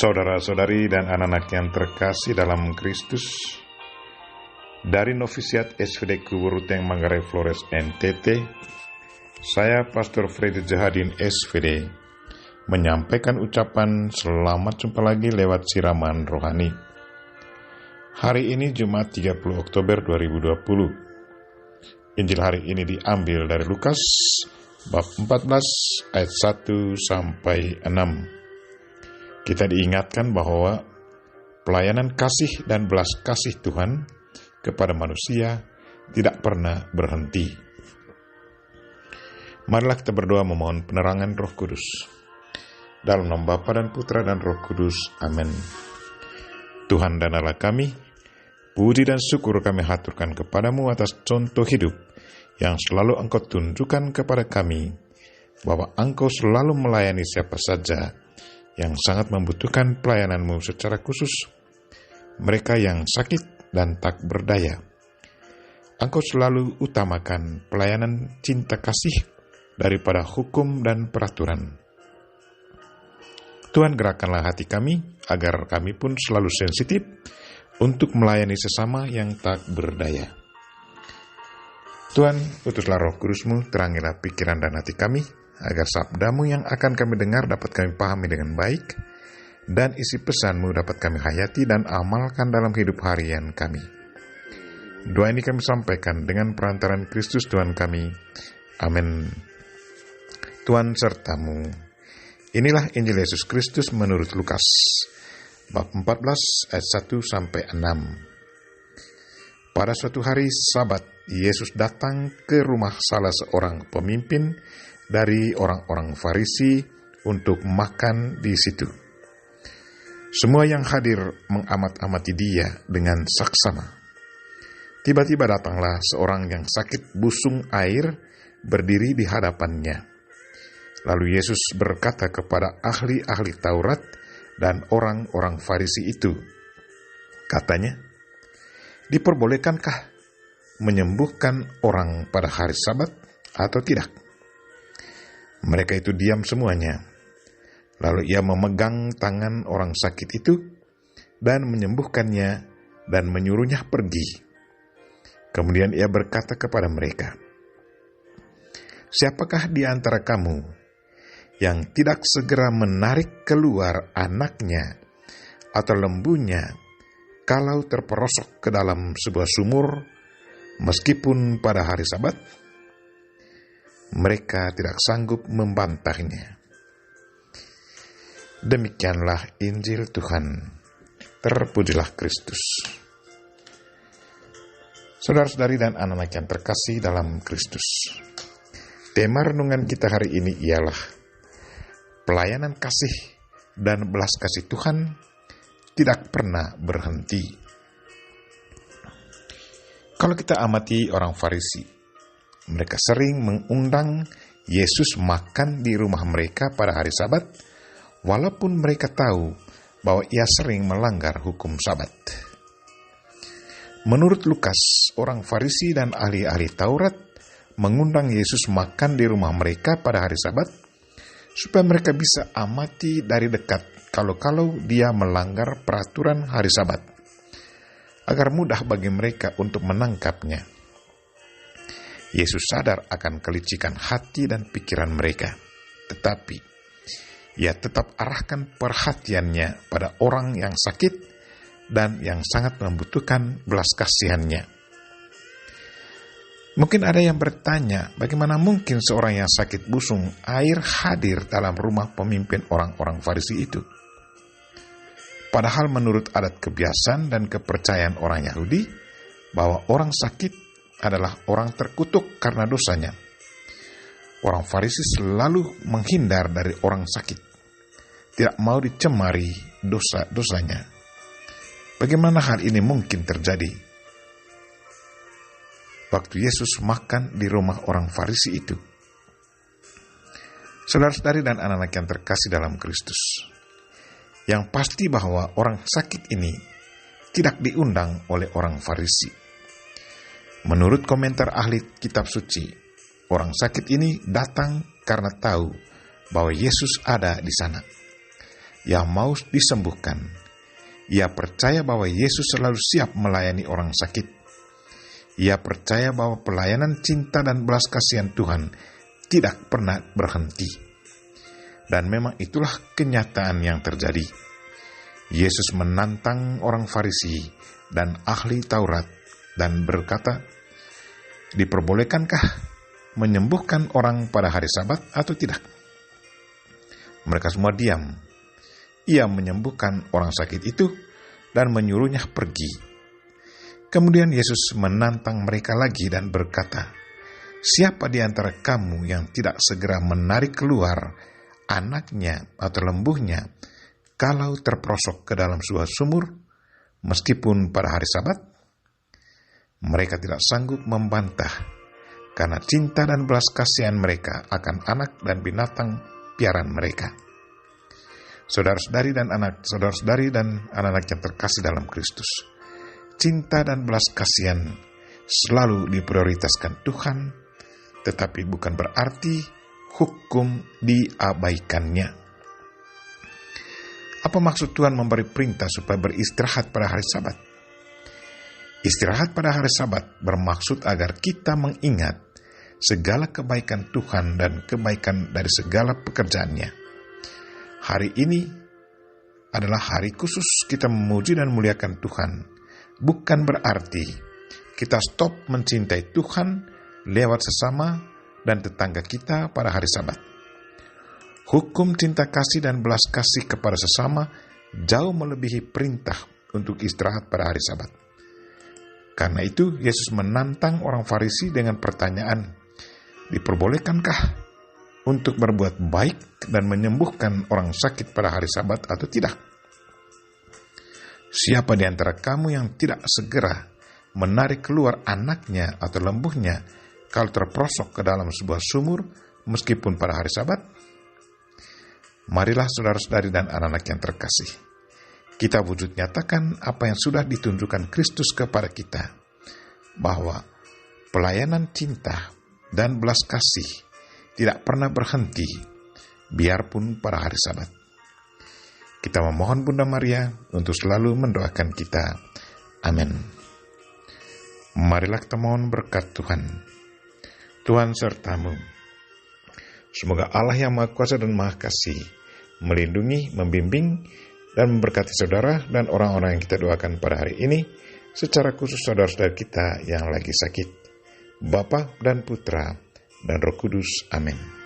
Saudara-saudari dan anak-anak yang terkasih dalam Kristus, dari Novisiat SVD Kuburuteng Manggarai Flores NTT, saya Pastor Freddy Jahadin SVD menyampaikan ucapan selamat jumpa lagi lewat siraman rohani. Hari ini Jumat 30 Oktober 2020. Injil hari ini diambil dari Lukas bab 14 ayat 1 sampai 6. Kita diingatkan bahwa pelayanan kasih dan belas kasih Tuhan kepada manusia tidak pernah berhenti. Marilah kita berdoa memohon penerangan Roh Kudus. Dalam nama Bapa dan Putra dan Roh Kudus. Amin. Tuhan dan Allah kami, puji dan syukur kami haturkan kepadamu atas contoh hidup yang selalu Engkau tunjukkan kepada kami, bahwa Engkau selalu melayani siapa saja yang sangat membutuhkan pelayananmu secara khusus, mereka yang sakit dan tak berdaya. Engkau selalu utamakan pelayanan cinta kasih daripada hukum dan peraturan. Tuhan, gerakkanlah hati kami, agar kami pun selalu sensitif untuk melayani sesama yang tak berdaya. Tuhan, utuslah Roh Kudus-Mu, terangilah pikiran dan hati kami, agar sabdamu yang akan kami dengar dapat kami pahami dengan baik, dan isi pesanmu dapat kami hayati dan amalkan dalam hidup harian kami. Doa ini kami sampaikan dengan perantaran Kristus Tuhan kami. Amin. Tuhan sertamu. Inilah Injil Yesus Kristus menurut Lukas, bab 14 ayat 1 sampai 6. Pada suatu hari Sabat, Yesus datang ke rumah salah seorang pemimpin dari orang-orang Farisi untuk makan di situ. Semua yang hadir mengamat-amati dia dengan saksama. Tiba-tiba datanglah seorang yang sakit busung air berdiri di hadapannya. Lalu Yesus berkata kepada ahli-ahli Taurat dan orang-orang Farisi itu, katanya, diperbolehkankah menyembuhkan orang pada hari Sabat atau tidak? Mereka itu diam semuanya. Lalu ia memegang tangan orang sakit itu dan menyembuhkannya dan menyuruhnya pergi. Kemudian ia berkata kepada mereka, siapakah di antara kamu yang tidak segera menarik keluar anaknya atau lembunya kalau terperosok ke dalam sebuah sumur meskipun pada hari Sabat? Mereka tidak sanggup membantahnya. Demikianlah Injil Tuhan. Terpujilah Kristus. Saudara-saudari dan anak-anak yang terkasih dalam Kristus, tema renungan kita hari ini ialah pelayanan kasih dan belas kasih Tuhan tidak pernah berhenti. Kalau kita amati orang Farisi, mereka sering mengundang Yesus makan di rumah mereka pada hari Sabat, walaupun mereka tahu bahwa ia sering melanggar hukum Sabat. Menurut Lukas, orang Farisi dan ahli-ahli Taurat mengundang Yesus makan di rumah mereka pada hari Sabat, supaya mereka bisa amati dari dekat kalau-kalau dia melanggar peraturan hari Sabat, agar mudah bagi mereka untuk menangkapnya. Yesus sadar akan kelicikan hati dan pikiran mereka, tetapi ia tetap arahkan perhatiannya pada orang yang sakit dan yang sangat membutuhkan belas kasihannya. Mungkin ada yang bertanya, bagaimana mungkin seorang yang sakit busung air hadir dalam rumah pemimpin orang-orang Farisi itu? Padahal menurut adat kebiasaan dan kepercayaan orang Yahudi, bahwa orang sakit adalah orang terkutuk karena dosanya. Orang Farisi selalu menghindar dari orang sakit, tidak mau dicemari dosa-dosanya. Bagaimana hal ini mungkin terjadi? Waktu Yesus makan di rumah orang Farisi itu. Saudara-saudari dan anak-anak yang terkasih dalam Kristus, yang pasti bahwa orang sakit ini tidak diundang oleh orang Farisi. Menurut komentar ahli kitab suci, orang sakit ini datang karena tahu bahwa Yesus ada di sana. yang mau disembuhkan. Ia percaya bahwa Yesus selalu siap melayani orang sakit. Ia percaya bahwa pelayanan cinta dan belas kasihan Tuhan tidak pernah berhenti. Dan memang itulah kenyataan yang terjadi. Yesus menantang orang Farisi dan ahli Taurat dan berkata, "Diperbolehkankah menyembuhkan orang pada hari Sabat atau tidak?" Mereka semua diam. Ia menyembuhkan orang sakit itu dan menyuruhnya pergi. Kemudian Yesus menantang mereka lagi dan berkata, "Siapa di antara kamu yang tidak segera menarik keluar anaknya atau lembunya kalau terperosok ke dalam sebuah sumur, meskipun pada hari Sabat?" Mereka tidak sanggup membantah karena cinta dan belas kasihan mereka akan anak dan binatang piaraan mereka. Saudara-saudari dan anak-anak yang terkasih dalam Kristus, cinta dan belas kasihan selalu diprioritaskan Tuhan, tetapi bukan berarti hukum diabaikannya. Apa maksud Tuhan memberi perintah supaya beristirahat pada hari Sabat? Istirahat pada hari Sabat bermaksud agar kita mengingat segala kebaikan Tuhan dan kebaikan dari segala pekerjaannya. Hari ini adalah hari khusus kita memuji dan memuliakan Tuhan. Bukan berarti kita stop mencintai Tuhan lewat sesama dan tetangga kita pada hari Sabat. Hukum cinta kasih dan belas kasih kepada sesama jauh melebihi perintah untuk istirahat pada hari Sabat. Karena itu Yesus menantang orang Farisi dengan pertanyaan, "Diperbolehkankah untuk berbuat baik dan menyembuhkan orang sakit pada hari Sabat atau tidak?" Siapa di antara kamu yang tidak segera menarik keluar anaknya atau lembunya kalau terperosok ke dalam sebuah sumur meskipun pada hari Sabat? Marilah saudara-saudari dan anak-anak yang terkasih, kita wujud nyatakan apa yang sudah ditunjukkan Kristus kepada kita, bahwa pelayanan cinta dan belas kasih tidak pernah berhenti, biarpun pada hari Sabat. Kita memohon Bunda Maria untuk selalu mendoakan kita. Amin. Marilah kita mohon berkat Tuhan. Tuhan sertamu. Semoga Allah yang Maha Kuasa dan Maha Kasih melindungi, membimbing, dan memberkati saudara dan orang-orang yang kita doakan pada hari ini, secara khusus saudara-saudara kita yang lagi sakit. Bapa dan Putra dan Roh Kudus. Amin.